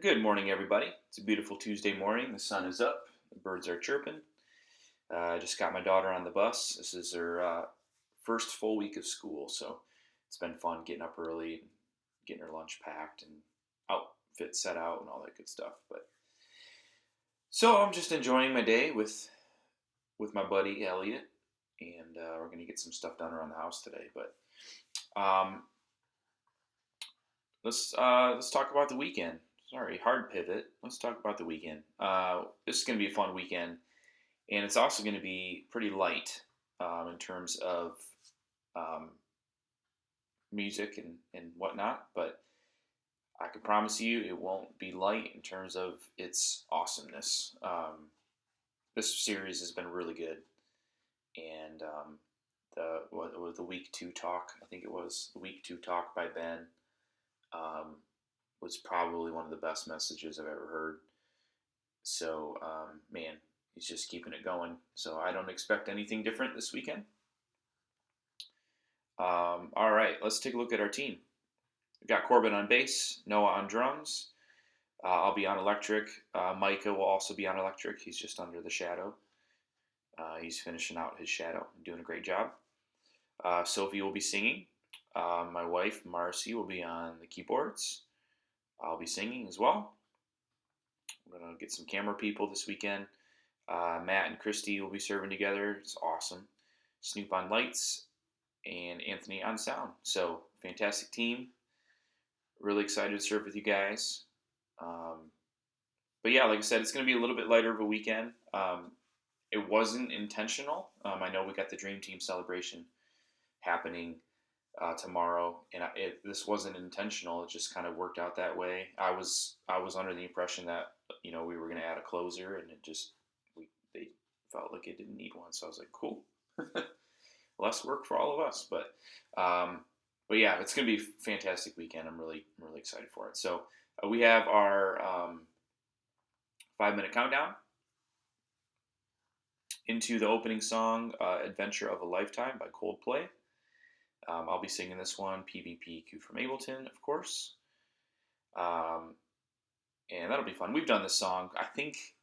Good morning, everybody. It's a beautiful Tuesday morning. The sun is up. The birds are chirping. I just got my daughter on the bus. This is her first full week of school, so it's been fun getting up early and getting her lunch packed and outfit set out and all that good stuff. But so I'm just enjoying my day with my buddy Elliot, and we're gonna get some stuff done around the house today. But um, let's talk about the weekend. Sorry, hard pivot. Let's talk about the weekend. This is going to be a fun weekend, and it's also going to be pretty light in terms of um, music and whatnot. But I can promise you, it won't be light in terms of its awesomeness. This series has been really good, and what was the week two talk? I think it was the week two talk by Ben. Um, was probably one of the best messages I've ever heard. So, man, he's just keeping it going. So I don't expect anything different this weekend. All right, let's take a look at our team. We've got Corbin on bass, Noah on drums. I'll be on electric. Micah will also be on electric. He's just under the shadow. He's finishing out his shadow, doing a great job. Sophie will be singing. My wife, Marcy, will be on the keyboards. I'll be singing as well. We're going to get some camera people this weekend. Matt and Christy will be serving together. It's awesome. Snoop on lights and Anthony on sound. So, fantastic team. Really excited to serve with you guys. But yeah, like I said, it's going to be a little bit lighter of a weekend. It wasn't intentional. I know we got the Dream Team celebration happening tomorrow, and this wasn't intentional. It just kind of worked out that way. I was under the impression that we were going to add a closer, and they felt like it didn't need one. So I was like, cool, less work for all of us. But yeah, it's going to be a fantastic weekend. I'm really excited for it. So we have our 5-minute countdown into the opening song, "Adventure of a Lifetime" by Coldplay. I'll be singing this one, PvPQ from Ableton, of course. And that'll be fun. We've done this song, I think,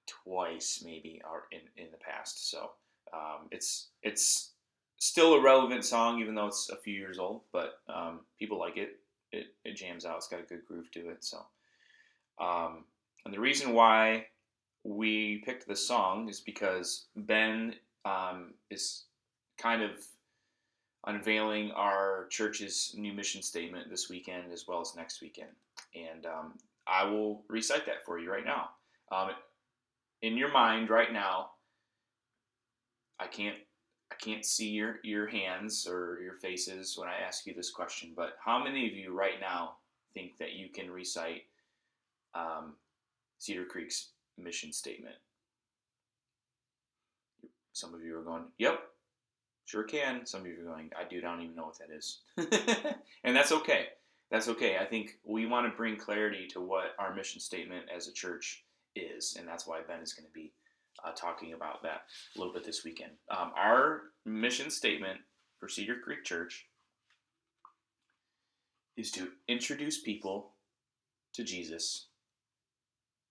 twice maybe in the past. So it's still a relevant song, even though it's a few years old. But people like it. It jams out. It's got a good groove to it. So, and the reason why we picked this song is because Ben is kind of unveiling our church's new mission statement this weekend as well as next weekend. And I will recite that for you right now. In your mind right now, I can't see your hands or your faces when I ask you this question, but how many of you right now think that you can recite Cedar Creek's mission statement? Some of you are going, yep, sure can. Some of you are going, I don't even know what that is. And that's okay. That's okay. I think we want to bring clarity to what our mission statement as a church is, and that's why Ben is going to be talking about that a little bit this weekend. Our mission statement for Cedar Creek Church is to introduce people to Jesus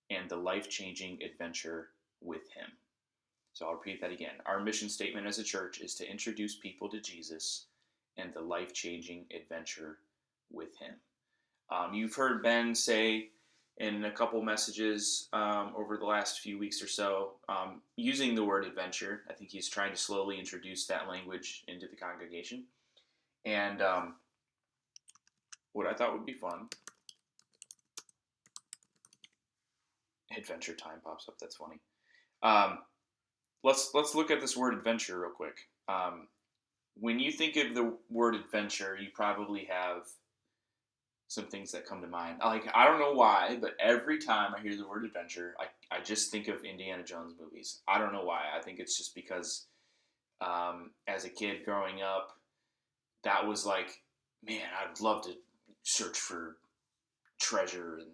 and the life-changing adventure with him. So I'll repeat that again. Our mission statement as a church is to introduce people to Jesus and the life-changing adventure with him. You've heard Ben say in a couple messages over the last few weeks or so, using the word adventure. I think he's trying to slowly introduce that language into the congregation. And what I thought would be fun, Adventure Time pops up, that's funny. Let's look at this word adventure real quick. When you think of the word adventure, you probably have some things that come to mind. Like, I don't know why, but every time I hear the word adventure, I just think of Indiana Jones movies. I don't know why. I think it's just because as a kid growing up, that was like, man, I'd love to search for treasure and,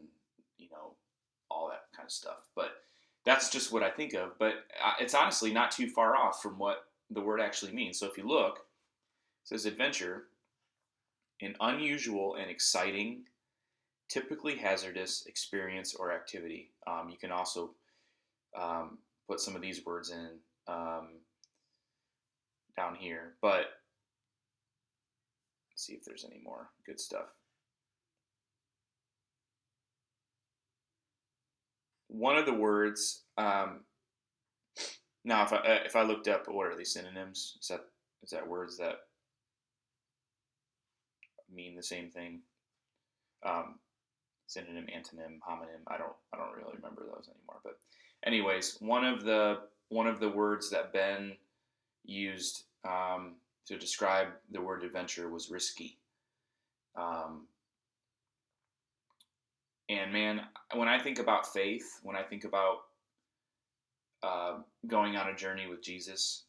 all that kind of stuff. But that's just what I think of. But it's honestly not too far off from what the word actually means. So if you look, it says adventure, an unusual and exciting, typically hazardous experience or activity. You can also put some of these words in down here, but let's see if there's any more good stuff. One of the words, now if I looked up, what are these synonyms? Is that words that mean the same thing? Synonym, antonym, homonym. I don't really remember those anymore. But anyways, one of the words that Ben used to describe the word adventure was risky. And man, when I think about faith, when I think about going on a journey with Jesus,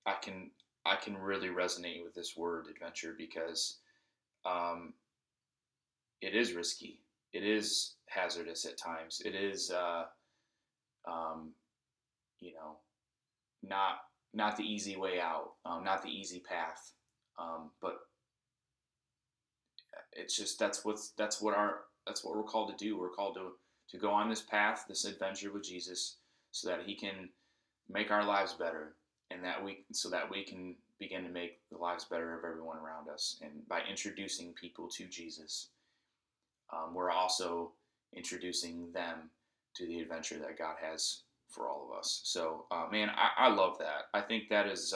I can really resonate with this word adventure because it is risky. It is hazardous at times. It is, you know, not the easy way out, not the easy path, but it's just that's what we're called to do. We're called to go on this path, this adventure with Jesus, so that He can make our lives better, and so that we can begin to make the lives better of everyone around us. And by introducing people to Jesus, we're also introducing them to the adventure that God has for all of us. So, man, I love that. I think that is.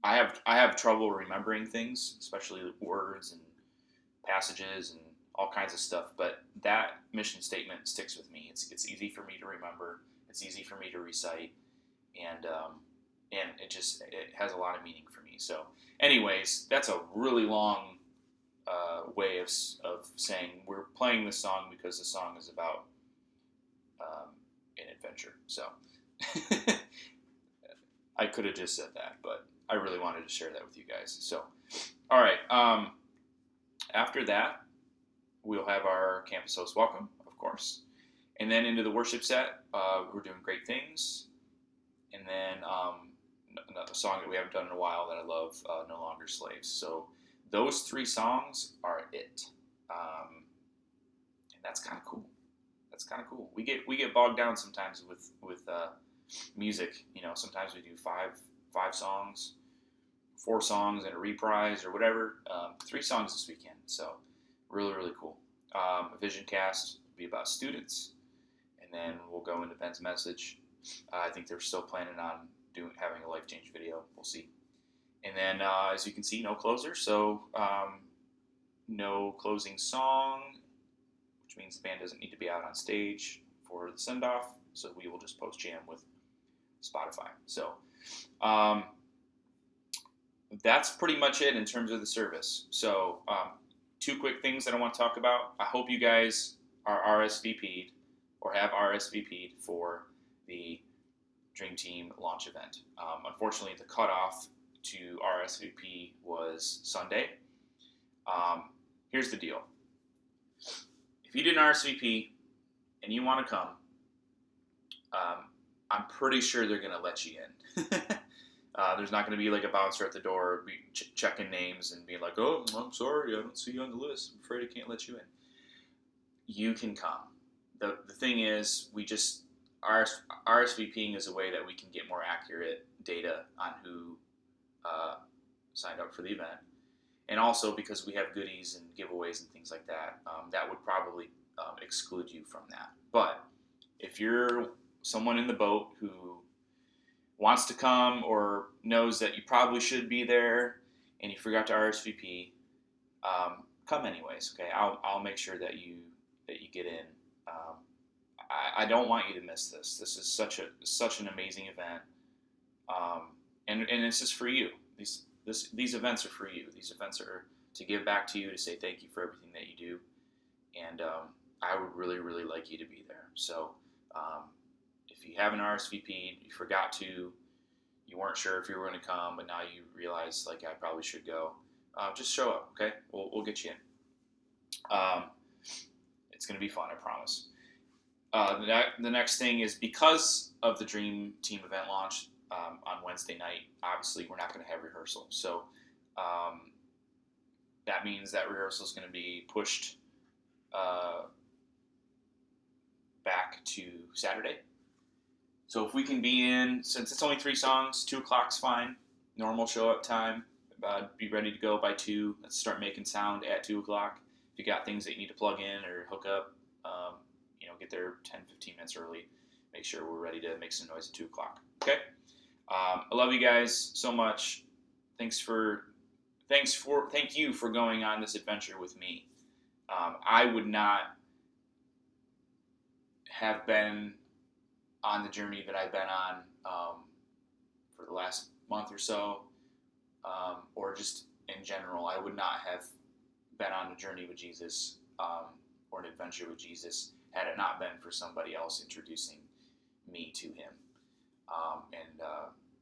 I have trouble remembering things, especially words and passages and all kinds of stuff. But that mission statement sticks with me. It's easy for me to remember. It's easy for me to recite, and it has a lot of meaning for me. So, anyways, that's a really long way of saying we're playing this song because the song is about an adventure. So I could have just said that, but I really wanted to share that with you guys. So, all right. After that, we'll have our campus host welcome, of course, and then into the worship set. We're doing great things, and then another song that we haven't done in a while that I love, "No Longer Slaves." So those three songs are it, and that's kind of cool. That's kind of cool. We get bogged down sometimes with music. You know, sometimes we do five songs, 4 songs, and a reprise or whatever. 3 songs this weekend. So really really cool. Vision Cast will be about students, and then we'll go into Ben's message. I think they're still planning on having a life change video. We'll see. And then, as you can see, no closer, so no closing song, which means the band doesn't need to be out on stage for the send-off, so we will just post-jam with Spotify. So that's pretty much it in terms of the service. So 2 quick things that I want to talk about. I hope you guys are RSVP'd or have RSVP'd for the Dream Team launch event. Unfortunately, the cutoff to RSVP was Sunday. Here's the deal. If you didn't RSVP and you want to come, I'm pretty sure they're going to let you in. There's not going to be like a bouncer at the door checking names and being like, "Oh, I'm sorry, I don't see you on the list. I'm afraid I can't let you in." You can come. The thing is, RSVPing is a way that we can get more accurate data on who signed up for the event. And also because we have goodies and giveaways and things like that, that would probably exclude you from that. But if you're someone in the boat who wants to come or knows that you probably should be there and you forgot to RSVP, come anyways. Okay, I'll make sure that you get in. I don't want you to miss this. This is such an amazing event, and this is for you. These events are for you. These events are to give back to you, to say thank you for everything that you do, and I would really, really like you to be there. So if you haven't RSVP'd, you forgot to, you weren't sure if you were going to come, but now you realize, like, I probably should go, just show up, okay? We'll get you in. It's going to be fun, I promise. The next thing is, because of the Dream Team event launch on Wednesday night, obviously we're not going to have rehearsal. So that means that rehearsal is going to be pushed uh, back to Saturday. So if we can be in, since it's only 3 songs, 2 o'clock's fine. Normal show up time. Be ready to go by 2. Let's start making sound at 2 o'clock. If you got things that you need to plug in or hook up, get there 10, 15 minutes early. Make sure we're ready to make some noise at 2 o'clock. Okay. I love you guys so much. Thank you for going on this adventure with me. I would not have been on the journey that I've been on for the last month or so, or just in general. I would not have been on a journey with Jesus or an adventure with Jesus had it not been for somebody else introducing me to him.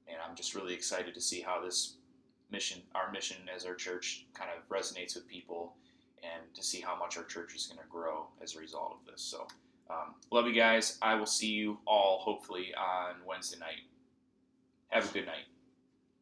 And I'm just really excited to see how our mission as our church kind of resonates with people, and to see how much our church is going to grow as a result of this. So, love you guys. I will see you all hopefully on Wednesday night. Have a good night.